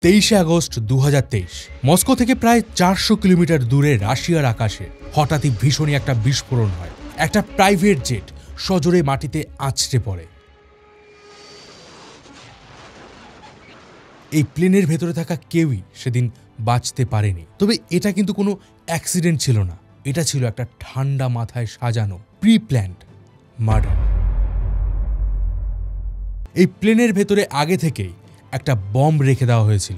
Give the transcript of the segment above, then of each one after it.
23 August 2023 Moscow থেকে প্রায় 400 kilometre দূরে রাশিয়ার আকাশে হঠাৎই ভীষণই একটা বিস্ফোরণ হয়। একটা প্রাইভেট জেট সজোরে মাটিতে আছড়ে পড়ে। এই প্লেনের ভেতরে থাকা কেউই সেদিন বাঁচতে পারেনি। তবে এটা কিন্তু কোনো অ্যাক্সিডেন্ট ছিল না, এটা ছিল একটা ঠান্ডা মাথায় সাজানো প্রি প্ল্যান্ড মার্ডার। এই প্লেনের ভেতরে আগে থেকেই একটা বম্ব রেখে দেওয়া হয়েছিল,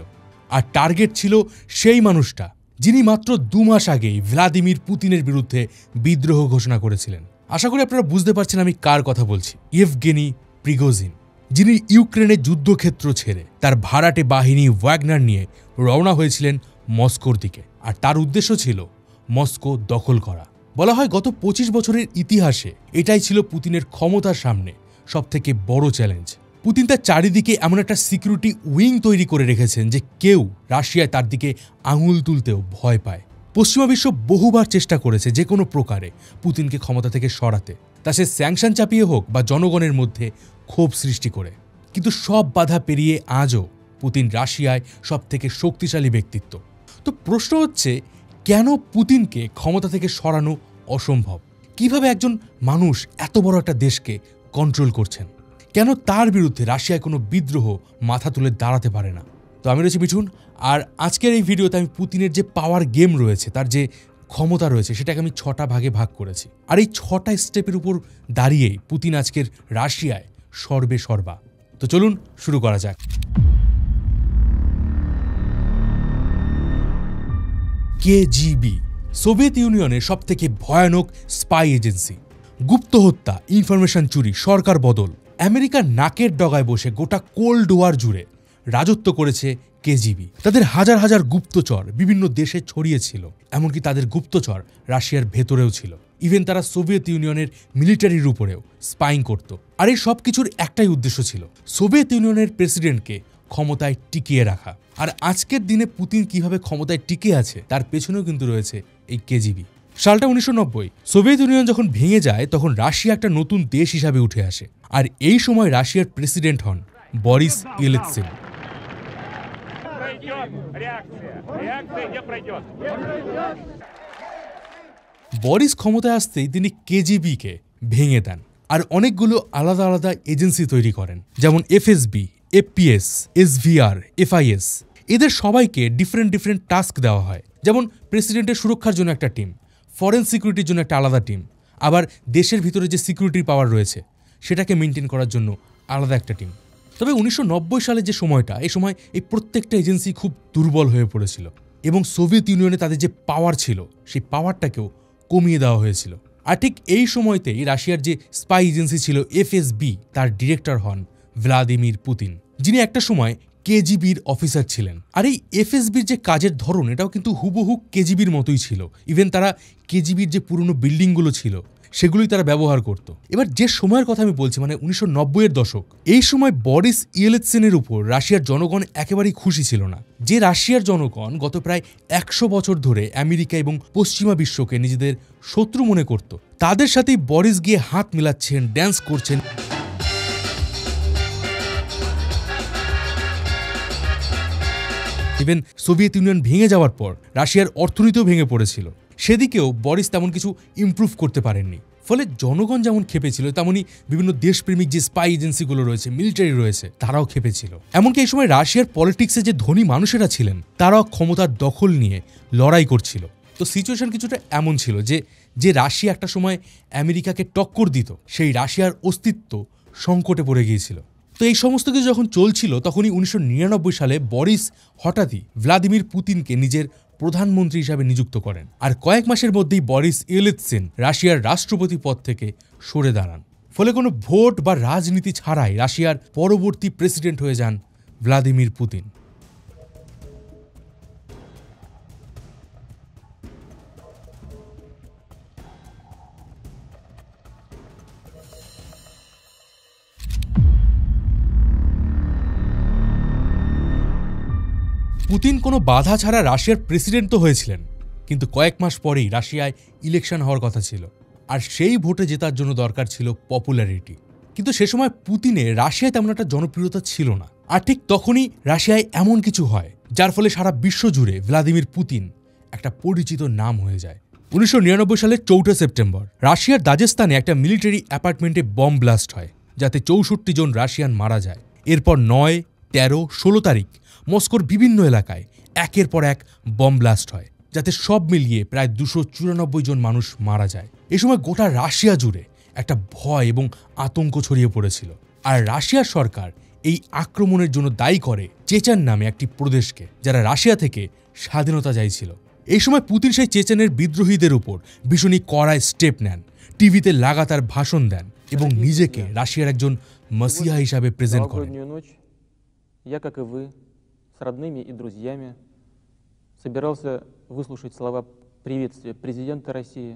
আর টার্গেট ছিল সেই মানুষটা যিনি মাত্র 2 মাস আগেই ভ্লাদিমির পুতিনের বিরুদ্ধে বিদ্রোহ ঘোষণা করেছিলেন। আশা করি আপনারা বুঝতে পারছেন আমি কার কথা বলছি। ইয়েভগেনি প্রিগোজিন, যিনি ইউক্রেনের যুদ্ধক্ষেত্র ছেড়ে তার ভাড়াটে বাহিনী ওয়াগনার নিয়ে রওনা হয়েছিলেন মস্কোর দিকে, আর তার উদ্দেশ্য ছিল মস্কো দখল করা। বলা হয় গত 25 বছরের ইতিহাসে এটাই ছিল পুতিনের ক্ষমতার সামনে সবথেকে বড় চ্যালেঞ্জ। পুতিন তার চারিদিকে এমন একটা সিকিউরিটি উইং তৈরি করে রেখেছেন যে কেউ রাশিয়ায় তার দিকে আঙুল তুলতেও ভয় পায়। পশ্চিমা বিশ্ব বহুবার চেষ্টা করেছে যে কোনো প্রকারে পুতিনকে ক্ষমতা থেকে সরাতে, তা সে স্যাংশন চাপিয়ে হোক বা জনগণের মধ্যে ক্ষোভ সৃষ্টি করে। কিন্তু সব বাধা পেরিয়ে আজও পুতিন রাশিয়ায় সবথেকে শক্তিশালী ব্যক্তিত্ব। তো প্রশ্ন হচ্ছে, কেন পুতিনকে ক্ষমতা থেকে সরানো অসম্ভব? কিভাবে একজন মানুষ এত বড় একটা দেশকে কন্ট্রোল করছেন? কেন তার বিরুদ্ধে রাশিয়ায় কোনো বিদ্রোহ মাথা তুলে দাঁড়াতে পারে না? তো আমি রয়েছি মিঠুন, আর আজকের এই ভিডিওতে আমি পুতিনের যে পাওয়ার গেম রয়েছে, তার যে ক্ষমতা রয়েছে, সেটাকে আমি 6টা ভাগে ভাগ করেছি। আর এই 6টা স্টেপের উপর দাঁড়িয়েই পুতিন আজকের রাশিয়ায় সর্বে সর্বা। তো চলুন শুরু করা যাক। কেজিবি, সোভিয়েত ইউনিয়নের সবথেকে ভয়ানক স্পাই এজেন্সি। গুপ্ত হত্যা, ইনফরমেশন চুরি, সরকার বদল, আমেরিকার নাকের ডগায় বসে গোটা কোল্ড ওয়ার জুড়ে রাজত্ব করেছে কেজিবি। তাদের হাজার হাজার গুপ্তচর বিভিন্ন দেশে ছড়িয়েছিল, এমনকি তাদের গুপ্তচর রাশিয়ার ভেতরেও ছিল। ইভেন তারা সোভিয়েত ইউনিয়নের মিলিটারির উপরেও স্পাইং করত। আর এই সব কিছুর একটাই উদ্দেশ্য ছিল সোভিয়েত ইউনিয়নের প্রেসিডেন্টকে ক্ষমতায় টিকিয়ে রাখা। আর আজকের দিনে পুতিন কিভাবে ক্ষমতায় টিকে আছে তার পেছনেও কিন্তু রয়েছে এই কেজিবি। সালটা 1990। সোভিয়েত ইউনিয়ন যখন ভেঙে যায় তখন রাশিয়া একটা নতুন দেশ হিসাবে উঠে আসে, আর এই সময় রাশিয়ার প্রেসিডেন্ট হন বরিস ইয়েলৎসিন। বরিস ক্ষমতায় আসতেই তিনি কেজিবিকে ভেঙে দেন আর অনেকগুলো আলাদা আলাদা এজেন্সি তৈরি করেন, যেমন এফএসবি, এফপিএস, এসভিআর, এফআইএস। এদের সবাইকে ডিফারেন্ট টাস্ক দেওয়া হয়। যেমন প্রেসিডেন্টের সুরক্ষার জন্য একটা টিম, ফরেন সিকিউরিটির জন্য একটা আলাদা টিম, আবার দেশের ভিতরে যে সিকিউরিটির পাওয়ার রয়েছে সেটাকে মেনটেন করার জন্য আলাদা একটা টিম। তবে 1990 সালের যে সময়টা, এই সময় এই প্রত্যেকটা এজেন্সি খুব দুর্বল হয়ে পড়েছিল এবং সোভিয়েত ইউনিয়নে তাদের যে পাওয়ার ছিল সেই পাওয়ারটাকেও কমিয়ে দেওয়া হয়েছিল। আর ঠিক এই সময়তেই রাশিয়ার যে স্পাই এজেন্সি ছিল এফএসবি, তার ডিরেক্টর হন ভ্লাদিমির পুতিন, যিনি একটা সময় কেজিবির অফিসার ছিলেন। আর এই এফএসবির যে কাজের ধরন, এটাও কিন্তু হুবহু কেজিবির মতোই ছিল। ইভেন তারা কেজিবির যে পুরনো বিল্ডিংগুলো ছিল সেগুলোই তারা ব্যবহার করত। এবার যে সময়ের কথা আমি বলছি, মানে 1990-এর দশক, এই সময় বরিস ইয়েলৎসিনের উপর রাশিয়ার জনগণ একেবারেই খুশি ছিল না। যে রাশিয়ার জনগণ গত প্রায় 100 বছর ধরে আমেরিকা এবং পশ্চিমা বিশ্বকে নিজেদের শত্রু মনে করত, তাদের সাথেই বরিস গিয়ে হাত মেলাচ্ছেন, ড্যান্স করছেন। ইভেন সোভিয়েত ইউনিয়ন ভেঙে যাওয়ার পর রাশিয়ার অর্থনীতিও ভেঙে পড়েছিল, সেদিকেও বরিস তেমন কিছু ইমপ্রুভ করতে পারেননি। ফলে জনগণ যেমন খেপেছিল, তেমনই বিভিন্ন দেশপ্রেমিক যে স্পাই এজেন্সিগুলো রয়েছে, মিলিটারি রয়েছে, তারাও খেপেছিল। এমনকি এই সময় রাশিয়ার পলিটিক্সে যে ধনী মানুষেরা ছিলেন তারাও ক্ষমতার দখল নিয়ে লড়াই করছিল। তো সিচুয়েশন কিছুটা এমন ছিল যে রাশিয়া একটা সময় আমেরিকাকে টক্কর দিত, সেই রাশিয়ার অস্তিত্ব সংকটে পড়ে গিয়েছিল। তো এই সমস্ত কিছু যখন চলছিল, তখনই 1999 সালে বরিস হঠাৎই ভ্লাদিমির পুতিনকে নিজের প্রধানমন্ত্রী হিসাবে নিযুক্ত করেন। আর কয়েক মাসের মধ্যেই বরিস ইয়েলৎসিন রাশিয়ার রাষ্ট্রপতি পদ থেকে সরে দাঁড়ান। ফলে কোনো ভোট বা রাজনীতি ছাড়াই রাশিয়ার পরবর্তী প্রেসিডেন্ট হয়ে যান ভ্লাদিমির পুতিন। পুতিন কোনো বাধা ছাড়া রাশিয়ার প্রেসিডেন্ট তো হয়েছিলেন, কিন্তু কয়েক মাস পরেই রাশিয়ায় ইলেকশন হওয়ার কথা ছিল, আর সেই ভোটে জেতার জন্য দরকার ছিল পপুলারিটি। কিন্তু সে সময় পুতিনের রাশিয়ায় তেমন একটা জনপ্রিয়তা ছিল না। আর ঠিক তখনই রাশিয়ায় এমন কিছু হয় যার ফলে সারা বিশ্ব জুড়ে ভ্লাদিমির পুতিন একটা পরিচিত নাম হয়ে যায়। 1999 সালের 4 সেপ্টেম্বর রাশিয়ার দাজেস্তানে একটা মিলিটারি অ্যাপার্টমেন্টে বম্ব ব্লাস্ট হয়, যাতে 64 জন রাশিয়ান মারা যায়। এরপর 9, 13, 16 তারিখ মস্কোর বিভিন্ন এলাকায় একের পর এক বম্ব ব্লাস্ট হয়, যাতে সব মিলিয়ে প্রায় 294 জন মানুষ মারা যায়। এ সময় গোটা রাশিয়া জুড়ে একটা ভয় এবং আতঙ্ক ছড়িয়ে পড়েছিল। আর রাশিয়ার সরকার এই আক্রমণের জন্য দায়ী করে চেচান নামে একটি প্রদেশকে, যারা রাশিয়া থেকে স্বাধীনতা চাইছিল। এই সময় পুতিন সেই চেচেনের বিদ্রোহীদের উপর ভীষণই কড়ায় স্টেপ নেন, টিভিতে লাগাতার ভাষণ দেন এবং নিজেকে রাশিয়ার একজন মসিহা হিসাবে প্রেজেন্ট করেন। Я, как и вы, с родными и друзьями, собирался выслушать слова приветствия президента России.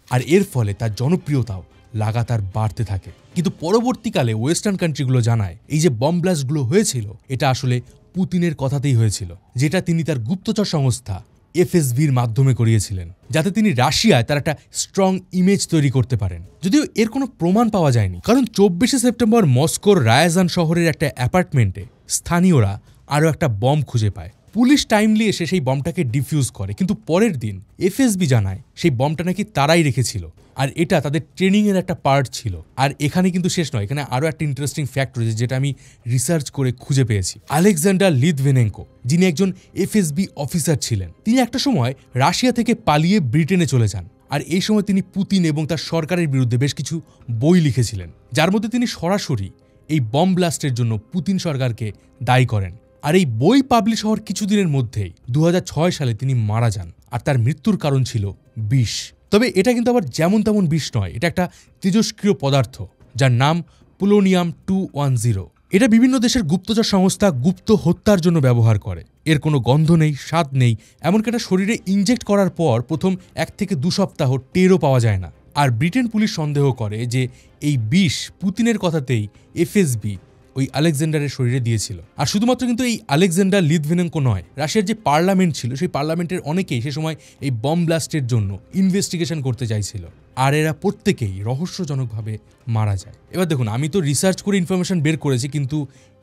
আর এর ফলে তার জনপ্রিয়তাও লাগাতার বাড়তে থাকে। কিন্তু পরবর্তীকালে ওয়েস্টার্ন কান্ট্রিগুলো জানায় এই যে বম্ব ব্লাস্টগুলো হয়েছিল এটা আসলে পুতিনের কথাতেই হয়েছিল, যেটা তিনি তার গুপ্তচর সংস্থা এফএসবির মাধ্যমে করিয়েছিলেন, যাতে তিনি রাশিয়ায় তার একটা স্ট্রং ইমেজ তৈরি করতে পারেন। যদিও এর কোনো প্রমাণ পাওয়া যায়নি, কারণ 24 সেপ্টেম্বর মস্কোর রায়াজান শহরের একটা অ্যাপার্টমেন্টে স্থানীয়রা আরও একটা বম্ব খুঁজে পায়। পুলিশ টাইমলি এসে সেই বমটাকে ডিফিউজ করে, কিন্তু পরের দিন এফএসবি জানায় সেই বমটা নাকি তারাই রেখেছিল আর এটা তাদের ট্রেনিংয়ের একটা পার্ট ছিল। আর এখানে কিন্তু শেষ নয়, এখানে আরও একটা ইন্টারেস্টিং ফ্যাক্ট রয়েছে যেটা আমি রিসার্চ করে খুঁজে পেয়েছি। আলেকজান্ডার লিথভেনেঙ্কো, যিনি একজন এফএসবি অফিসার ছিলেন, তিনি একটা সময় রাশিয়া থেকে পালিয়ে ব্রিটেনে চলে যান। আর এই সময় তিনি পুতিন এবং তার সরকারের বিরুদ্ধে বেশ কিছু বই লিখেছিলেন, যার মধ্যে তিনি সরাসরি এই বম্ব ব্লাস্টের জন্য পুতিন সরকারকে দায়ী করেন। আর এই বই পাবলিশ হওয়ার কিছুদিনের মধ্যেই 2006 সালে তিনি মারা যান, আর তার মৃত্যুর কারণ ছিল বিষ। তবে এটা কিন্তু আবার যেমন তেমন বিষ নয়, এটা একটা তেজস্ক্রিয় পদার্থ যার নাম পোলোনিয়াম 210। এটা বিভিন্ন দেশের গুপ্তচর সংস্থা গুপ্ত হত্যার জন্য ব্যবহার করে। এর কোনো গন্ধ নেই, স্বাদ নেই, এমনকি এটা শরীরে ইনজেক্ট করার পর প্রথম 1 থেকে 2 সপ্তাহ টেরও পাওয়া যায় না। আর ব্রিটেন পুলিশ সন্দেহ করে যে এই বিষ পুতিনের কথাতেই এফএসবি ওই আলেকজান্ডারের শরীরে দিয়েছিল। আর শুধুমাত্র কিন্তু এই আলেকজান্ডার লিথভেনেঙ্কো নয়, রাশিয়ার যে পার্লামেন্ট ছিল সেই পার্লামেন্টের অনেকেই সে সময় এই বম্ব ব্লাস্টের জন্য ইনভেস্টিগেশন করতে চাইছিল, আর এরা প্রত্যেকেই রহস্যজনকভাবে মারা যায়। এবার দেখুন, আমি তো রিসার্চ করে ইনফরমেশন বের করেছি, কিন্তু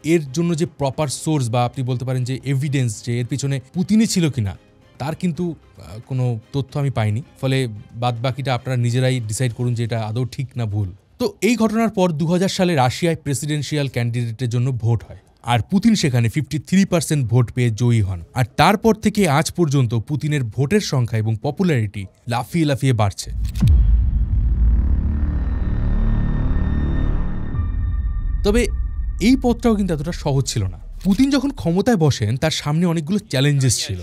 এর জন্য যে প্রপার সোর্স বা আপনি বলতে পারেন যে এভিডেন্স, যে এর পিছনে পুতিনই ছিল কিনা, তার কিন্তু কোনো তথ্য আমি পাইনি। ফলে বাদবাকিটা আপনারা নিজেরাই ডিসাইড করুন যে এটা আদৌ ঠিক না ভুল। তো এই ঘটনার পর 2000 সালে রাশিয়ায় প্রেসিডেন্সিয়াল ক্যান্ডিডেটের জন্য ভোট হয়, আর পুতিন সেখানে 53% ভোট পেয়ে জয়ী হন। আর তারপর থেকে আজ পর্যন্ত পুতিনের ভোটের সংখ্যা এবং পপুলারিটি লাফিয়ে লাফিয়ে বাড়ছে। তবে এই পথটাও কিন্তু এতটা সহজ ছিল না। পুতিন যখন ক্ষমতায় বসেন তার সামনে অনেকগুলো চ্যালেঞ্জেস ছিল।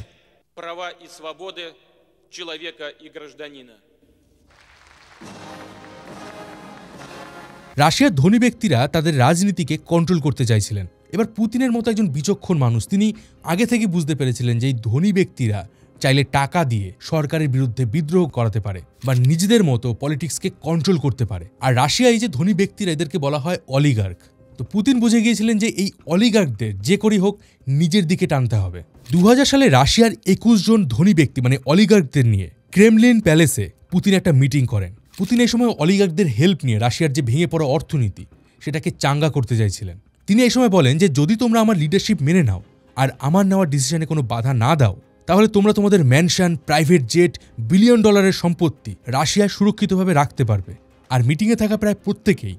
রাশিয়ার ধনী ব্যক্তিরা তাদের রাজনীতিকে কন্ট্রোল করতে চাইছিলেন। এবার পুতিনের মতো একজন বিচক্ষণ মানুষ, তিনি আগে থেকে বুঝতে পেরেছিলেন যে এই ধনী ব্যক্তিরা চাইলে টাকা দিয়ে সরকারের বিরুদ্ধে বিদ্রোহ করাতে পারে বা নিজেদের মতো পলিটিক্সকে কন্ট্রোল করতে পারে। আর রাশিয়া এই যে ধনী ব্যক্তিরা, এদেরকে বলা হয় অলিগার্ক। তো পুতিন বুঝে গিয়েছিলেন যে এই অলিগার্কদের যে করেই হোক নিজের দিকে টানতে হবে। 2000 সালে রাশিয়ার 21 জন ধনী ব্যক্তি মানে অলিগার্কদের নিয়ে ক্রেমলিন প্যালেসে পুতিন একটা মিটিং করেন। পুতিন এই সময় অলিগার্কদের হেল্প নিয়ে রাশিয়ার যে ভেঙে পড়া অর্থনীতি সেটাকে চাঙ্গা করতে চাইছিলেন। তিনি এই সময় বলেন যে যদি তোমরা আমার লিডারশিপ মেনে নাও আর আমার নেওয়া ডিসিশনে কোনো বাধা না দাও, তাহলে তোমরা তোমাদের ম্যানশন, প্রাইভেট জেট, বিলিয়ন ডলারের সম্পত্তি রাশিয়ায় সুরক্ষিতভাবে রাখতে পারবে। আর মিটিংয়ে থাকা প্রায় প্রত্যেকেই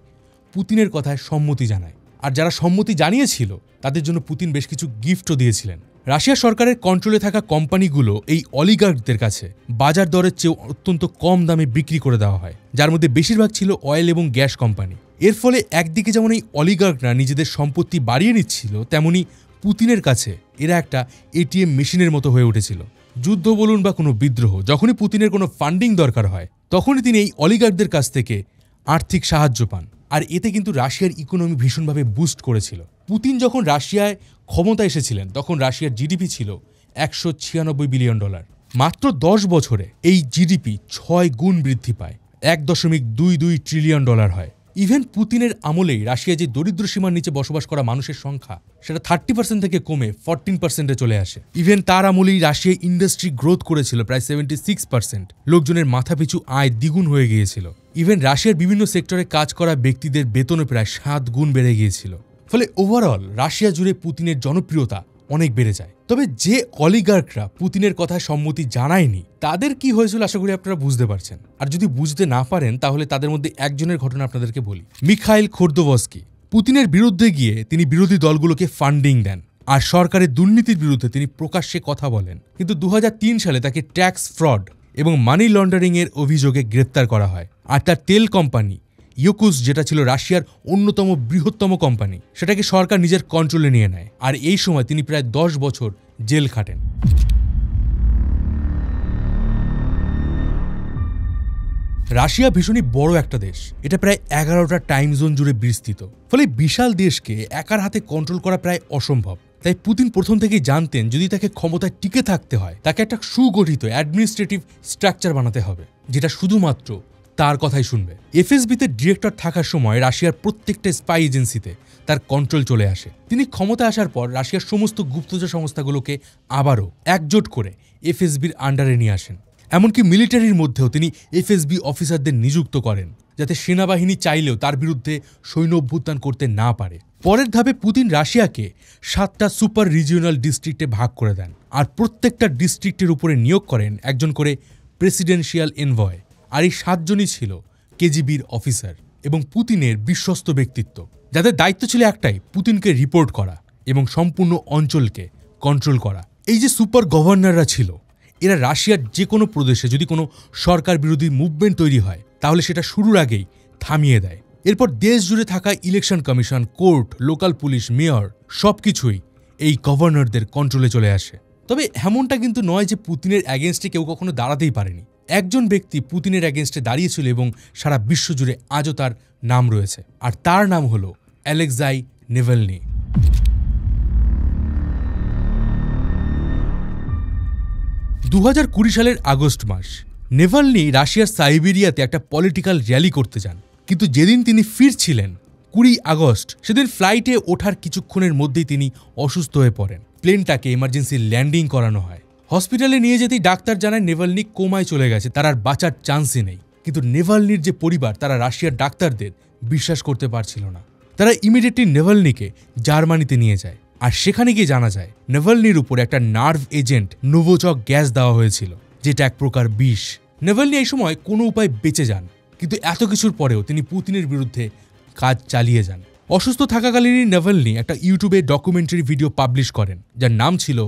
পুতিনের কথায় সম্মতি জানায়। আর যারা সম্মতি জানিয়েছিল তাদের জন্য পুতিন বেশ কিছু গিফটও দিয়েছিলেন। রাশিয়া সরকারের কন্ট্রোলে থাকা কোম্পানিগুলো এই অলিগার্কদের কাছে বাজার দরের চেয়ে অত্যন্ত কম দামে বিক্রি করে দেওয়া হয়, যার মধ্যে বেশিরভাগ ছিল অয়েল এবং গ্যাস কোম্পানি। এর ফলে একদিকে যেমন এই অলিগার্করা নিজেদের সম্পত্তি বাড়িয়ে নিচ্ছিল, তেমনি পুতিনের কাছে এরা একটা এটিএম মেশিনের মতো হয়ে উঠেছিল। যুদ্ধ বলুন বা কোনো বিদ্রোহ, যখনই পুতিনের কোনো ফান্ডিং দরকার হয় তখনই তিনি এই অলিগার্কদের কাছ থেকে আর্থিক সাহায্য পান। আর এতে কিন্তু রাশিয়ার ইকোনমি ভীষণভাবে বুস্ট করেছিল। পুতিন যখন রাশিয়ায় ক্ষমতা এসেছিলেন তখন রাশিয়ার জিডিপি ছিল $196 বিলিয়ন। মাত্র 10 বছরে এই জিডিপি 6 গুণ বৃদ্ধি পায়, $1.22 ট্রিলিয়ন হয়। ইভেন পুতিনের আমলেই রাশিয়া যে দরিদ্র সীমার নিচে বসবাস করা মানুষের সংখ্যা সেটা 30% থেকে কমে 14%-এ চলে আসে। ইভেন তার আমলেই রাশিয়া ইন্ডাস্ট্রি গ্রোথ করেছিল প্রায় 76%। লোকজনের মাথাপিছু আয় দ্বিগুণ হয়ে গিয়েছিল। ইভেন রাশিয়ার বিভিন্ন সেক্টরে কাজ করা ব্যক্তিদের বেতনে প্রায় 7 গুণ বেড়ে গিয়েছিল। ফলে ওভারঅল রাশিয়া জুড়ে পুতিনের জনপ্রিয়তা অনেক বেড়ে যায়। তবে যে অলিগার্করা পুতিনের কথায় সম্মতি জানায়নি তাদের কি হয়েছিল আশা করি আপনারা বুঝতে পারছেন। আর যদি বুঝতে না পারেন তাহলে তাদের মধ্যে একজনের ঘটনা আপনাদেরকে বলি। মিখাইল খোর্দোভস্কি পুতিনের বিরুদ্ধে গিয়ে তিনি বিরোধী দলগুলোকে ফান্ডিং দেন আর সরকারের দুর্নীতির বিরুদ্ধে তিনি প্রকাশ্যে কথা বলেন। কিন্তু 2003 সালে তাকে ট্যাক্স ফ্রড এবং মানি লন্ডারিং এর অভিযোগে গ্রেপ্তার করা হয়। আর তার তেল কোম্পানি ইউকুস, যেটা ছিল রাশিয়ার অন্যতম বৃহত্তম কোম্পানি, সেটাকে সরকার নিজের কন্ট্রোলে নিয়ে নেয়। আর এই সময় তিনি প্রায় 10 বছর জেল খাটেন। রাশিয়া ভীষণই বড় একটা দেশ। এটা প্রায় 11টা টাইম জোন জুড়ে বিস্তৃত। ফলে বিশাল দেশকে একার হাতে কন্ট্রোল করা প্রায় অসম্ভব। তাই পুতিন প্রথম থেকেই জানতেন যদি তাকে ক্ষমতায় টিকে থাকতে হয় তাকে একটা সুগঠিত অ্যাডমিনিস্ট্রেটিভ স্ট্রাকচার বানাতে হবে যেটা শুধুমাত্র তার কথাই শুনবে। এফএসবিতে ডিরেক্টর থাকার সময় রাশিয়ার প্রত্যেকটা স্পাই এজেন্সিতে তার কন্ট্রোল চলে আসে। তিনি ক্ষমতা আসার পর রাশিয়ার সমস্ত গুপ্তচর সংস্থাগুলোকে আবারও একজোট করে এফএসবির আন্ডারে নিয়ে আসেন। এমনকি মিলিটারির মধ্যেও তিনি এফএসবি অফিসারদের নিযুক্ত করেন যাতে সেনাবাহিনী চাইলেও তার বিরুদ্ধে সৈন্য অভ্যুত্থান করতে না পারে। পরের ধাপে পুতিন রাশিয়াকে 7টা সুপার রিজিওনাল ডিস্ট্রিক্টে ভাগ করে দেন আর প্রত্যেকটা ডিস্ট্রিক্টের উপরে নিয়োগ করেন একজন করে প্রেসিডেন্সিয়াল এনভয়। আর এই 7 জনই ছিল কেজিবির অফিসার এবং পুতিনের বিশ্বস্ত ব্যক্তিত্ব, যাদের দায়িত্ব ছিল একটাই, পুতিনকে রিপোর্ট করা এবং সম্পূর্ণ অঞ্চলকে কন্ট্রোল করা। এই যে সুপার গভর্নররা ছিল এরা রাশিয়ার যে কোনো প্রদেশে যদি কোনো সরকার বিরোধী মুভমেন্ট তৈরি হয় তাহলে সেটা শুরুর আগেই থামিয়ে দেয়। এরপর দেশ জুড়ে থাকা election commission, court, local police, mayor সবকিছুই এই গভর্নরদের কন্ট্রোলে চলে আসে। তবে এমনটা কিন্তু নয় যে পুতিনের অ্যাগেনস্টে কেউ কখনো দাঁড়াতেই পারেনি। একজন ব্যক্তি পুতিনের অ্যাগেনস্টে দাঁড়িয়েছিল এবং সারা বিশ্ব জুড়ে আজও তার নাম রয়েছে, আর তার নাম হলো অ্যালেক্সাই নেভালনি। 2020 সালের আগস্ট মাস নেভালনি রাশিয়ার সাইবেরিয়াতে একটা পলিটিক্যাল র্যালি করতে যান। কিন্তু যেদিন তিনি ফিরছিলেন 20 আগস্ট, সেদিন ফ্লাইটে ওঠার কিছুক্ষণের মধ্যেই তিনি অসুস্থ হয়ে পড়েন। প্লেনটাকে এমার্জেন্সি ল্যান্ডিং করানো হয়। হসপিটালে নিয়ে যেতেই ডাক্তার জানায় নেভালনি কোমায় চলে গেছে, তার আর বাঁচার চান্সই নেই। কিন্তু নেভালনির যে পরিবার তারা রাশিয়ার ডাক্তারদের বিশ্বাস করতে পারছিল না। তারা ইমিডিয়েটলি নেভালনিকে জার্মানিতে নিয়ে যায় আর সেখানে গিয়ে জানা যায় নেভালনির উপর একটা নার্ভ এজেন্ট নোভোচক গ্যাস দেওয়া হয়েছিল, যেটা এক প্রকার বিষ। নেভালনি এই সময় কোনো উপায় বেঁচে যান, কিন্তু এত কিছুর পরেও তিনি পুতিনের বিরুদ্ধে কাজ চালিয়ে যান। অসুস্থ থাকাকালীনই নেভালনি একটা ইউটিউবে ডকুমেন্টারি ভিডিও পাবলিশ করেন যার নাম ছিল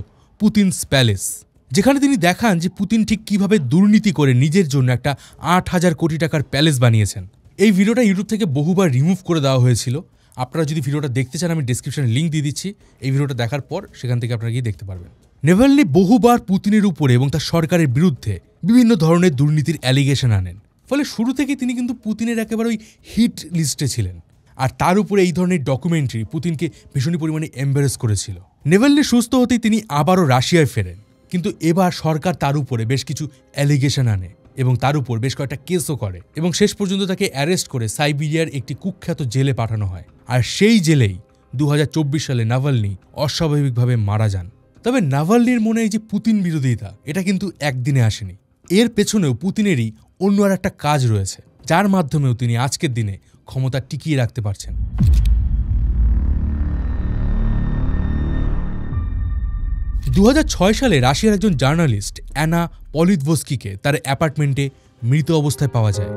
পুতিনস প্যালেস, যেখানে তিনি দেখান যে পুতিন ঠিক কিভাবে দুর্নীতি করে নিজের জন্য একটা 8,000 কোটি টাকার প্যালেস বানিয়েছেন। এই ভিডিওটা ইউটিউব থেকে বহুবার রিমুভ করে দেওয়া হয়েছিল। আপনারা যদি ভিডিওটা দেখতে চান আমি ডেসক্রিপশনে লিঙ্ক দিয়ে দিচ্ছি, এই ভিডিওটা দেখার পর সেখান থেকে আপনারা গিয়ে দেখতে পারবেন। নেভালনি বহুবার পুতিনের উপরে এবং তার সরকারের বিরুদ্ধে বিভিন্ন ধরনের দুর্নীতির অ্যালিগেশন আনেন। ফলে শুরু থেকে তিনি কিন্তু পুতিনের একেবারে ওই হিট লিস্টে ছিলেন। আর তার উপরে এই ধরনের ডকুমেন্টারি পুতিনকে ভীষণ পরিমাণে এম্বারেস করেছিল। নেভালনি সুস্থ হতেই তিনি আবারও রাশিয়ায় ফেরেন, কিন্তু এবার সরকার তার উপরে বেশ কিছু অ্যালিগেশন আনে এবং তার উপর বেশ কয়েকটা কেসও করে এবং শেষ পর্যন্ত তাকে অ্যারেস্ট করে সাইবেরিয়ার একটি কুখ্যাত জেলে পাঠানো হয়। আর সেই জেলেই 2024 সালে নাভালনি অস্বাভাবিকভাবে মারা যান। তবে নাভালনির মনে এই যে পুতিন বিরোধিতা, এটা কিন্তু একদিনে আসেনি। এর পেছনেও পুতিনেরই অন্য আর একটা কাজ রয়েছে, যার মাধ্যমেও তিনি আজকের দিনে ক্ষমতা টিকিয়ে রাখতে পারছেন। 2006 সালে রাশিয়ার একজন জার্নালিস্ট অ্যানা পলিতভস্কিকে তার অ্যাপার্টমেন্টে মৃত অবস্থায় পাওয়া যায়।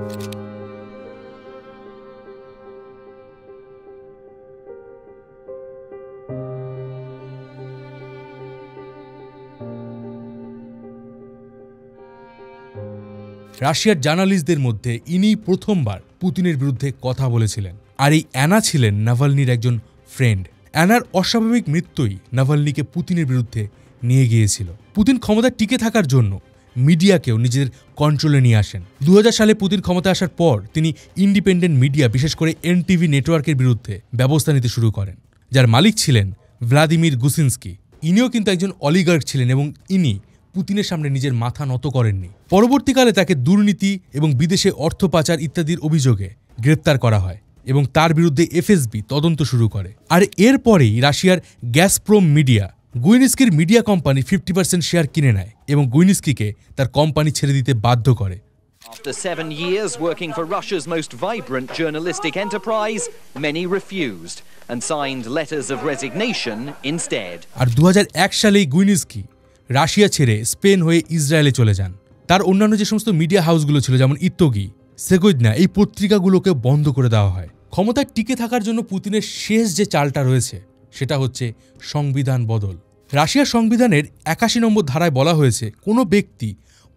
রাশিয়ার জার্নালিস্টদের মধ্যে ইনি প্রথমবার পুতিনের বিরুদ্ধে কথা বলেছিলেন। আর এই অ্যানা ছিলেন নাভালনির একজন ফ্রেন্ড। অ্যানার অস্বাভাবিক মৃত্যুই নাভালনিকে পুতিনের বিরুদ্ধে নিয়ে গিয়েছিল। পুতিন ক্ষমতা টিকে থাকার জন্য মিডিয়াকেও নিজেদের কন্ট্রোলে নিয়ে আসেন। 2000 সালে পুতিন ক্ষমতা আসার পর তিনি ইন্ডিপেন্ডেন্ট মিডিয়া, বিশেষ করে এনটিভি নেটওয়ার্কের বিরুদ্ধে ব্যবস্থা নিতে শুরু করেন, যার মালিক ছিলেন ভ্লাদিমির গুসিনস্কি। ইনিও কিন্তু একজন অলিগার্ক ছিলেন এবং ইনি পুতিনের সামনে নিজের মাথা নত করেননি। পরবর্তীকালে তাকে দুর্নীতি এবং বিদেশে অর্থ পাচার ইত্যাদির অভিযোগে গ্রেপ্তার করা হয় এবং তার বিরুদ্ধে এফএসবি তদন্ত শুরু করে। আর এরপরেই রাশিয়ার গ্যাসপ্রোম মিডিয়া গুইনিস্কির মিডিয়া কোম্পানি 50% শেয়ার কিনে নেয় এবং গুইনিস্কিকে তার কোম্পানি ছেড়ে দিতে বাধ্য করে। After 7 years working for Russia's most vibrant journalistic enterprise, many refused and signed letters of resignation instead. আর 2001 সালেই গুইনিস্কি রাশিয়া ছেড়ে স্পেন হয়ে ইসরায়েলে চলে যান। তার অন্যান্য যে সমস্ত মিডিয়া হাউসগুলো ছিল, যেমন ইত্তগি, সেগোজনা, এই পত্রিকাগুলোকে বন্ধ করে দেওয়া হয়। ক্ষমতায় টিকে থাকার জন্য পুতিনের শেষ যে চালটা রয়েছে সেটা হচ্ছে সংবিধান বদল। রাশিয়ার সংবিধানের 81 নম্বর ধারায় বলা হয়েছে কোনো ব্যক্তি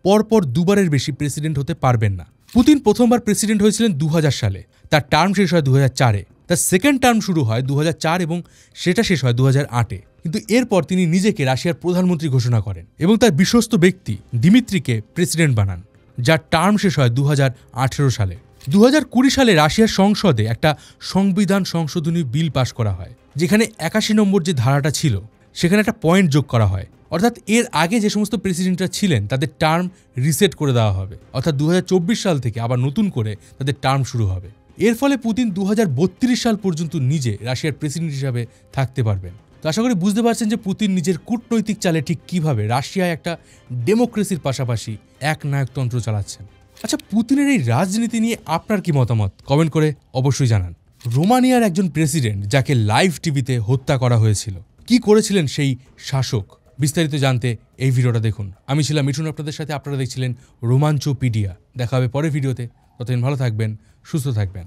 পরপর দুবারের বেশি প্রেসিডেন্ট হতে পারবেন না। পুতিন প্রথমবার প্রেসিডেন্ট হয়েছিলেন 2000 সালে, তার টার্ম শেষ হয় 2004-এ, তার সেকেন্ড টার্ম শুরু হয় 2004 এবং সেটা শেষ হয় 2008-এ। কিন্তু এরপর তিনি নিজেকে রাশিয়ার প্রধানমন্ত্রী ঘোষণা করেন এবং তার বিশ্বস্ত ব্যক্তি দিমিত্রিকে প্রেসিডেন্ট বানান, যার টার্ম শেষ হয় 2018 সালে। 2020 সালে রাশিয়ার সংসদে একটা সংবিধান সংশোধনী বিল পাশ করা হয়, যেখানে 81 নম্বর যে ধারাটা ছিল সেখানে একটা পয়েন্ট যোগ করা হয়, অর্থাৎ এর আগে যে সমস্ত প্রেসিডেন্টরা ছিলেন তাদের টার্ম রিসেট করে দেওয়া হবে, অর্থাৎ 2024 সাল থেকে আবার নতুন করে তাদের টার্ম শুরু হবে। এর ফলে পুতিন 2032 সাল পর্যন্ত নিজে রাশিয়ার প্রেসিডেন্ট হিসাবে থাকতে পারবেন। তো আশা করি বুঝতে পারছেন যে পুতিন নিজের কূটনৈতিক চালে ঠিক কিভাবে রাশিয়ায় একটা ডেমোক্রেসির পাশাপাশি একনায়কতন্ত্র চালাচ্ছেন। আচ্ছা, পুতিনের এই রাজনীতি নিয়ে আপনার কি মতামত কমেন্ট করে অবশ্যই জানান। রোমানিয়ার একজন প্রেসিডেন্ট যাকে লাইভ টিভিতে হত্যা করা হয়েছিল, কি করেছিলেন সেই শাসক? বিস্তারিত জানতে এই ভিডিওটা দেখুন। আমি ছিলাম মিঠুন আপনাদের সাথে, আপনারা দেখছিলেন রোমাঞ্চপিডিয়া। দেখা হবে পরের ভিডিওতে, ততদিন ভালো থাকবেন, সুস্থ থাকবেন।